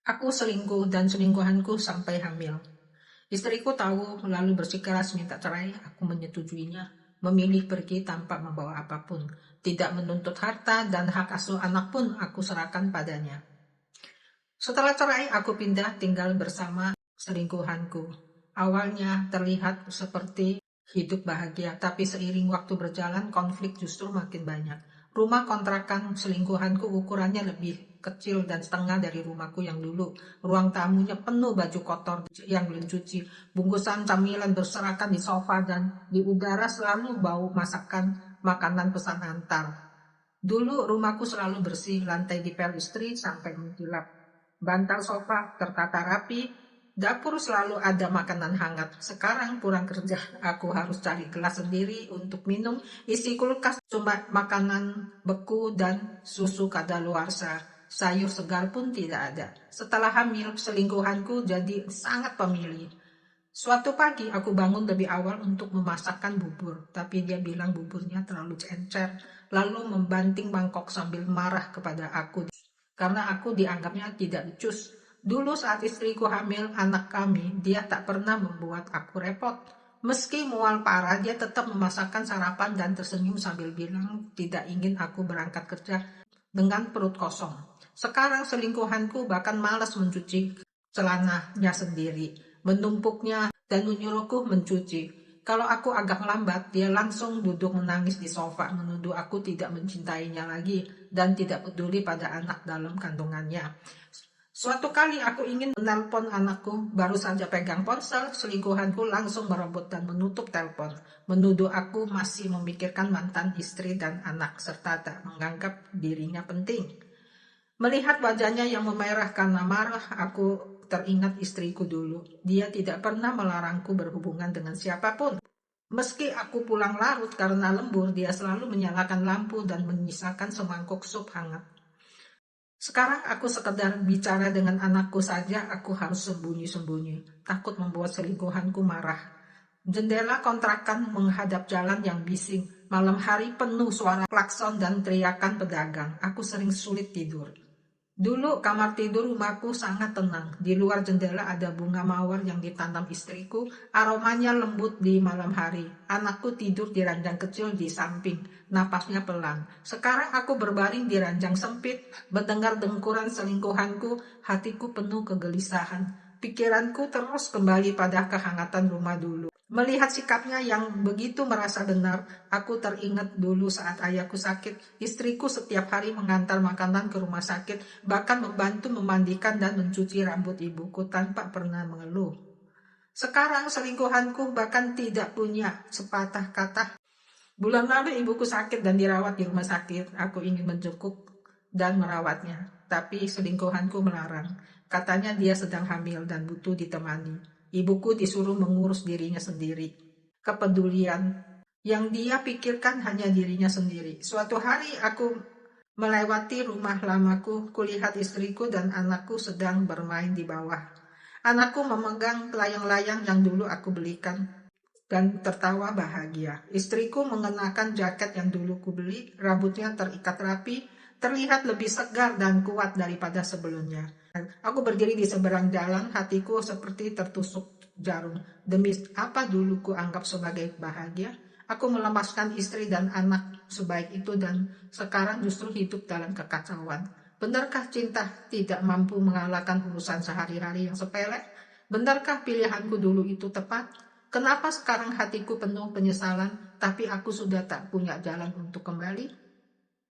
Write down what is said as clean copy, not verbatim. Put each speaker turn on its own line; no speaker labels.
Aku selingkuh dan selingkuhanku sampai hamil. Istriku tahu lalu bersikeras minta cerai. Aku menyetujuinya, memilih pergi tanpa membawa apapun. Tidak menuntut harta dan hak asuh anak pun aku serahkan padanya. Setelah cerai, aku pindah tinggal bersama selingkuhanku. Awalnya terlihat seperti hidup bahagia, tapi seiring waktu berjalan, konflik justru makin banyak. Rumah kontrakan selingkuhanku ukurannya lebih kecil dan setengah dari rumahku yang dulu. Ruang tamunya penuh baju kotor yang belum cuci. Bungkusan camilan berserakan di sofa dan di udara selalu bau masakan makanan pesan antar. Dulu rumahku selalu bersih, lantai dipel istri sampai mengkilap. Bantal sofa tertata rapi, dapur selalu ada makanan hangat. Sekarang pulang kerja, aku harus cari gelas sendiri untuk minum. Isi kulkas cuma makanan beku dan susu kadaluarsa. Sayur segar pun tidak ada. Setelah hamil, selingkuhanku jadi sangat pemilih. Suatu pagi aku bangun lebih awal untuk memasakkan bubur, tapi dia bilang buburnya terlalu encer, lalu membanting mangkok sambil marah kepada aku karena aku dianggapnya tidak becus. Dulu saat istriku hamil anak kami, dia tak pernah membuat aku repot. Meski mual parah, dia tetap memasakkan sarapan dan tersenyum sambil bilang tidak ingin aku berangkat kerja dengan perut kosong. Sekarang selingkuhanku bahkan malas mencuci celananya sendiri, menumpuknya dan menyuruhku mencuci. Kalau aku agak lambat, dia langsung duduk menangis di sofa, menuduh aku tidak mencintainya lagi dan tidak peduli pada anak dalam kandungannya. Suatu kali aku ingin menelpon anakku, baru saja pegang ponsel, selingkuhanku langsung merebut dan menutup telepon, menuduh aku masih memikirkan mantan istri dan anak, serta tak menganggap dirinya penting. Melihat wajahnya yang memerah karena marah, aku teringat istriku dulu. Dia tidak pernah melarangku berhubungan dengan siapapun. Meski aku pulang larut karena lembur, dia selalu menyalakan lampu dan menyisakan semangkuk sup hangat. Sekarang aku sekedar bicara dengan anakku saja, aku harus sembunyi-sembunyi, takut membuat selingkuhanku marah. Jendela kontrakan menghadap jalan yang bising. Malam hari penuh suara klakson dan teriakan pedagang. Aku sering sulit tidur. Dulu kamar tidur rumahku sangat tenang. Di luar jendela ada bunga mawar yang ditanam istriku. Aromanya lembut di malam hari. Anakku tidur di ranjang kecil di samping. Napasnya pelan. Sekarang aku berbaring di ranjang sempit. Mendengar dengkuran selingkuhanku. Hatiku penuh kegelisahan. Pikiranku terus kembali pada kehangatan rumah dulu. Melihat sikapnya yang begitu merasa benar, aku teringat dulu saat ayahku sakit. Istriku setiap hari mengantar makanan ke rumah sakit, bahkan membantu memandikan dan mencuci rambut ibuku tanpa pernah mengeluh. Sekarang selingkuhanku bahkan tidak punya sepatah kata. Bulan lalu ibuku sakit dan dirawat di rumah sakit. Aku ingin menjenguk dan merawatnya, tapi selingkuhanku melarang. Katanya dia sedang hamil dan butuh ditemani. Ibuku disuruh mengurus dirinya sendiri. Kepedulian yang dia pikirkan hanya dirinya sendiri. Suatu hari aku melewati rumah lamaku, kulihat istriku dan anakku sedang bermain di bawah. Anakku memegang layang-layang yang dulu aku belikan dan tertawa bahagia. Istriku mengenakan jaket yang dulu kubeli, rambutnya terikat rapi, terlihat lebih segar dan kuat daripada sebelumnya. Aku berdiri di seberang jalan, hatiku seperti tertusuk jarum. Demi apa dulu ku anggap sebagai bahagia, aku melepaskan istri dan anak sebaik itu dan sekarang justru hidup dalam kekacauan. Benarkah cinta tidak mampu mengalahkan urusan sehari-hari yang sepele? Benarkah pilihanku dulu itu tepat? Kenapa sekarang hatiku penuh penyesalan, tapi aku sudah tak punya jalan untuk kembali?